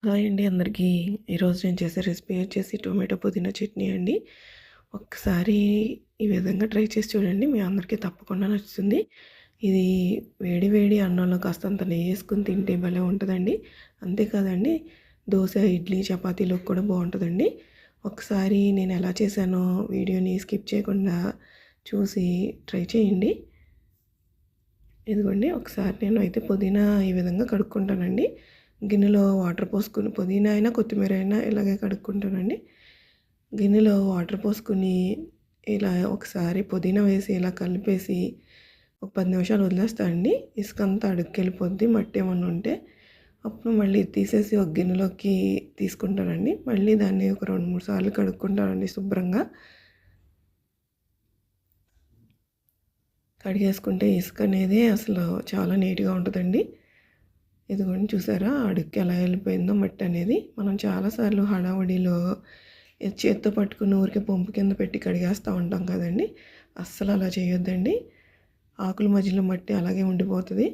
Hi అండి అందరికీ. ఈరోజు నేను చేసే రెసిపీ వచ్చేసి టొమాటో పుదీనా చట్నీ అండి. ఒక్కసారి ఈ విధంగా ట్రై చేసి చూడండి. మీ అందరికీ తప్పకుండా నచ్చుతుంది. ఇది వేడి వేడి అన్నంలో కాస్తంత నెయ్యేసుకొని తింటే భలే ఉంటుందండి. అంతేకాదండి, దోస, ఇడ్లీ, చపాతీలోకి కూడా బాగుంటుందండి. ఒకసారి నేను ఎలా చేశానో వీడియోని స్కిప్ చేయకుండా చూసి ట్రై చేయండి. ఇదిగోండి, ఒకసారి నేను అయితే పుదీనా ఈ విధంగా కడుక్కుంటానండి. గిన్నెలో వాటర్ పోసుకుని, పుదీనా అయినా కొత్తిమీర అయినా ఇలాగే కడుక్కుంటానండి. గిన్నెలో వాటర్ పోసుకుని ఇలా ఒకసారి పుదీనా వేసి ఇలా కలిపేసి ఒక 10 నిమిషాలు వదిలేస్తానండి. ఇసుకంతా అడుక్కెళ్ళిపోద్ది, మట్టి ఏమన్నా ఉంటే. అప్పుడు మళ్ళీ తీసేసి ఒక గిన్నెలోకి తీసుకుంటానండి. మళ్ళీ దాన్ని ఒక 2-3 సార్లు కడుక్కుంటానండి శుభ్రంగా. కడిగేసుకుంటే ఇసుక అనేది అసలు చాలా నీట్గా ఉంటుందండి. ఇదిగోండి, చూసారా అడుక్కి ఎలా వెళ్ళిపోయిందో మట్టి అనేది. మనం చాలాసార్లు హడావుడిలో చేత్తో పట్టుకుని ఊరికే పంపు కింద పెట్టి కడిగేస్తూ ఉంటాం కదండి. అస్సలు అలా చేయొద్దండి. ఆకుల మధ్యలో మట్టి అలాగే ఉండిపోతుంది.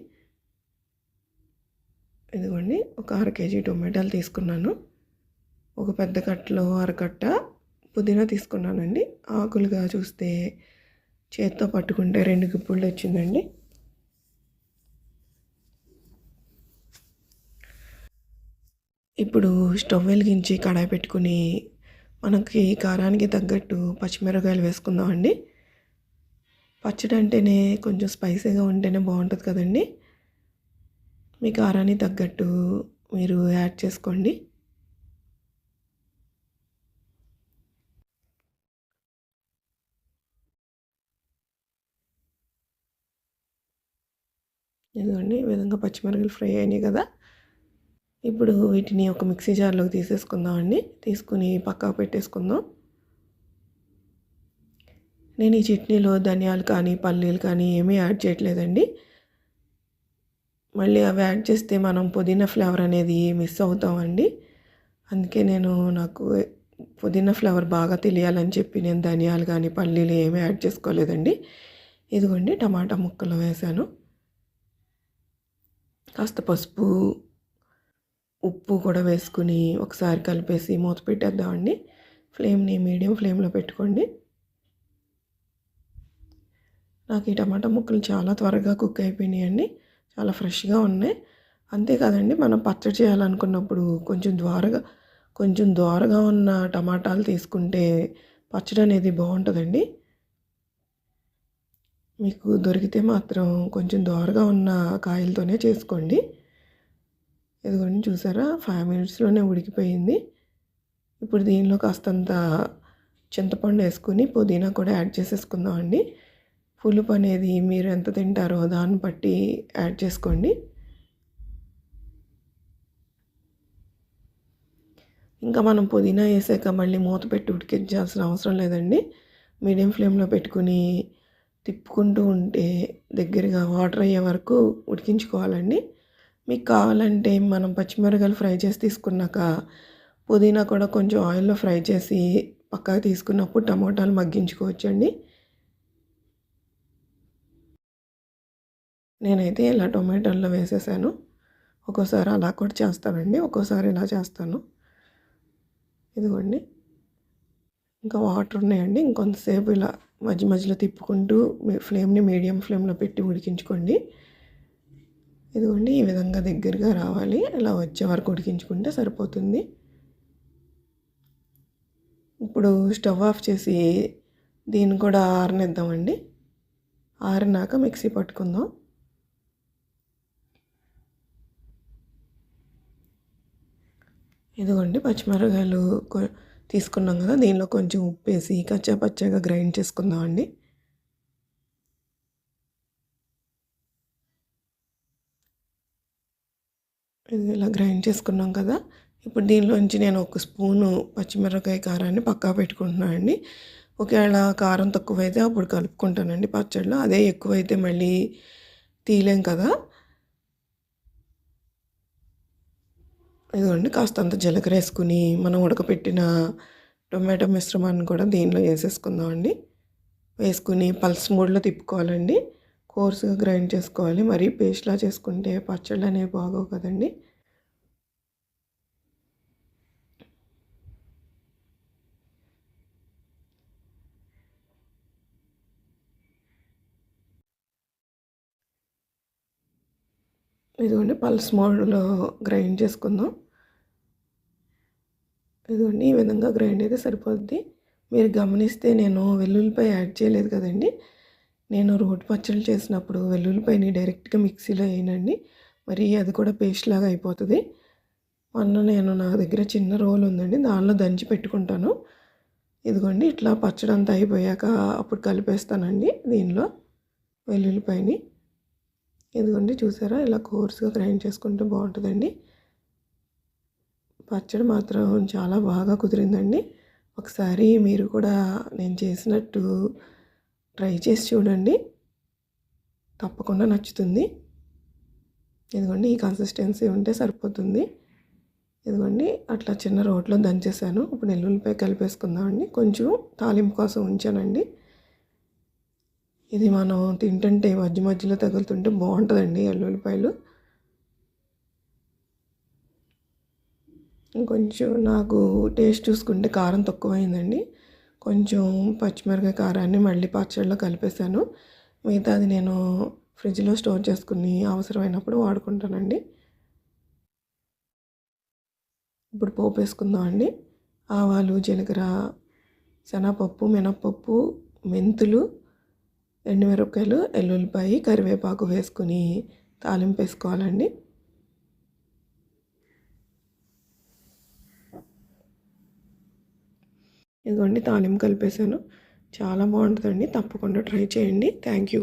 ఇదిగోండి, ఒక 1/2 కేజీ టొమాటోలు తీసుకున్నాను. ఒక పెద్ద కట్టలో అరకట్ట పుదీనా తీసుకున్నానండి. ఆకులుగా చూస్తే చేత్తో పట్టుకుంటే 2 గుప్పుళ్ళు వచ్చిందండి. ఇప్పుడు స్టవ్ వెలిగించి కడాయి పెట్టుకుని మనకి కారానికి తగ్గట్టు పచ్చిమిరపకాయలు వేసుకుందామండి. పచ్చడి అంటేనే కొంచెం స్పైసీగా ఉంటేనే బాగుంటుంది కదండి. మీ కారానికి తగ్గట్టు మీరు యాడ్ చేసుకోండి. ఇదిగోండి, ఈ విధంగా పచ్చిమిరపకాయలు ఫ్రై అయినాయి కదా. ఇప్పుడు వీటిని ఒక మిక్సీ జార్లోకి తీసేసుకుందామండి. తీసుకుని పక్కకు పెట్టేసుకుందాం. నేను ఈ చట్నీలో ధనియాలు కానీ పల్లీలు కానీ ఏమీ యాడ్ చేయట్లేదండి. మళ్ళీ అవి యాడ్ చేస్తే మనం పుదీనా ఫ్లేవర్ అనేది మిస్ అవుతామండి. అందుకే నాకు పుదీనా ఫ్లేవర్ బాగా తెలియాలని చెప్పి నేను ధనియాలు కానీ పల్లీలు ఏమీ యాడ్ చేసుకోలేదండి. ఇదిగోండి, టమాటా ముక్కలు వేసాను. కాస్త పసుపు, ఉప్పు కూడా వేసుకుని ఒకసారి కలిపేసి మూత పెట్టేద్దామండి. ఫ్లేమ్ని మీడియం ఫ్లేమ్లో పెట్టుకోండి. నాకు ఈ టమాటా ముక్కలు చాలా త్వరగా కుక్ అయిపోయినాయండి. చాలా ఫ్రెష్గా ఉన్నాయి. అంతేకాదండి, మనం పచ్చడి చేయాలనుకున్నప్పుడు కొంచెం దోరగా ఉన్న టమాటాలు తీసుకుంటే పచ్చడి అనేది బాగుంటుందండి. మీకు దొరికితే మాత్రం కొంచెం దోరగా ఉన్న కాయలతోనే చేసుకోండి. ఇదిగోండి, చూసారా 5 మినిట్స్లోనే ఉడికిపోయింది. ఇప్పుడు దీనిలో కాస్తంత చింతపండు వేసుకుని పుదీనా కూడా యాడ్ చేసేసుకుందామండి. పులుపు అనేది మీరు ఎంత తింటారో దాన్ని బట్టి యాడ్ చేసుకోండి. ఇంకా మనం పుదీనా వేసాక మళ్ళీ మూత పెట్టి ఉడికించాల్సిన అవసరం లేదండి. మీడియం ఫ్లేమ్లో పెట్టుకుని తిప్పుకుంటూ ఉంటే దగ్గరగా వాటర్ అయ్యే వరకు ఉడికించుకోవాలండి. మీకు కావాలంటే మనం పచ్చిమిరపకాయలు ఫ్రై చేసి తీసుకున్నాక పుదీనా కూడా కొంచెం ఆయిల్లో ఫ్రై చేసి పక్కకు తీసుకున్నప్పుడు టమోటాలు మగ్గించుకోవచ్చండి. నేనైతే ఇలా టొమాటోల్లో వేసేసాను. ఒక్కోసారి అలా కూడా చేస్తానండి, ఒక్కోసారి ఇలా చేస్తాను. ఇదిగోండి, ఇంకా వాటర్ ఉన్నాయండి. ఇంకొంతసేపు ఇలా మధ్య మధ్యలో తిప్పుకుంటూ ఫ్లేమ్ని మీడియం ఫ్లేమ్లో పెట్టి ఉడికించుకోండి. ఇదిగోండి, ఈ విధంగా దగ్గరగా రావాలి. ఇలా వచ్చే వరకు ఉడికించుకుంటే సరిపోతుంది. ఇప్పుడు స్టవ్ ఆఫ్ చేసి దీన్ని కూడా ఆరనిద్దామండి. ఆరినాక మిక్సీ పట్టుకుందాం. ఇదిగోండి, పచ్చిమిరపకాయలు తీసుకున్నాం కదా, దీనిలో కొంచెం ఉప్పు వేసి కచ్చా పచ్చగా గ్రైండ్ చేసుకుందామండి. ఇది ఇలా గ్రైండ్ చేసుకున్నాం కదా. ఇప్పుడు దీనిలోంచి నేను ఒక స్పూను పచ్చిమిరపకాయ కారాన్ని పక్కా పెట్టుకుంటున్నాను అండి. ఒకవేళ కారం తక్కువైతే అప్పుడు కలుపుకుంటానండి పచ్చడిలో. అదే ఎక్కువైతే మళ్ళీ తీయలేం కదా. ఇదిగోండి, కాస్తంత జీలకర్ర వేసుకుని మనం ఉడకపెట్టిన టొమాటో మిశ్రమాన్ని కూడా దీనిలో వేసేసుకుందామండి. వేసుకుని పల్స్ మోడ్లో తిప్పుకోవాలండి. కోర్సుగా గ్రైండ్ చేసుకోవాలి. మరీ పేస్ట్లా చేసుకుంటే పచ్చళ్ళు అనేవి బాగోవు కదండి. ఇదిగోండి పల్స్ మోడ్లో గ్రైండ్ చేసుకుందాం. ఇదిగోండి ఈ విధంగా గ్రైండ్ అయితే సరిపోద్ది. మీరు గమనిస్తే నేను వెల్లుల్లిపాయ యాడ్ చేయలేదు కదండి. నేను రోటి పచ్చళ్ళు చేసినప్పుడు వెల్లుల్లిపాయని డైరెక్ట్గా మిక్సీలో వేయనండి. మరి అది కూడా పేస్ట్ లాగా అయిపోతుంది. నా దగ్గర చిన్న రోల్ ఉందండి, దానిలో దంచి పెట్టుకుంటాను. ఇదిగోండి ఇట్లా పచ్చడి అంతా అయిపోయాక అప్పుడు కలిపేస్తానండి దీనిలో వెల్లుల్లిపాయని. ఇదిగోండి చూసారా, ఇలా కోర్స్గా గ్రైండ్ చేసుకుంటే బాగుంటుందండి. పచ్చడి మాత్రం చాలా బాగా కుదిరిందండి. ఒకసారి మీరు కూడా నేను చేసినట్టు ట్రై చేసి చూడండి, తప్పకుండా నచ్చుతుంది. ఇదిగోండి ఈ కన్సిస్టెన్సీ ఉంటే సరిపోతుంది. ఇదిగోండి అట్లా చిన్న రోట్లో దంచేసాను. ఇప్పుడు ఎల్లుల్లిపాయ కలిపేసుకుందామండి. కొంచెం తాలింపు కోసం ఉంచానండి. ఇది మనం తింటుంటే మధ్య మధ్యలో తగులుతుంటే బాగుంటుందండి ఎల్లుల్లిపాయలు. కొంచెం నాకు టేస్ట్ చూసుకుంటే కారం తక్కువైందండి. కొంచెం పచ్చిమిరపకాయ కారాన్ని మళ్ళీ పచ్చడిలో కలిపేసాను. మిగతాది నేను ఫ్రిడ్జ్లో స్టోర్ చేసుకుని అవసరమైనప్పుడు వాడుకుంటానండి. ఇప్పుడు పోపు వేసుకుందామండి. ఆవాలు, జీలకర్ర, శనగపప్పు, మినప్పప్పు, మెంతులు, ఎండుమిరపకాయలు, ఎల్లుల్లిపాయ, కరివేపాకు వేసుకుని తాలింపు వేసుకోవాలండి. ఇదిగోండి తాలింపు కలిపేసాను. చాలా బాగుంటుందండి, తప్పకుండా ట్రై చేయండి. Thank you.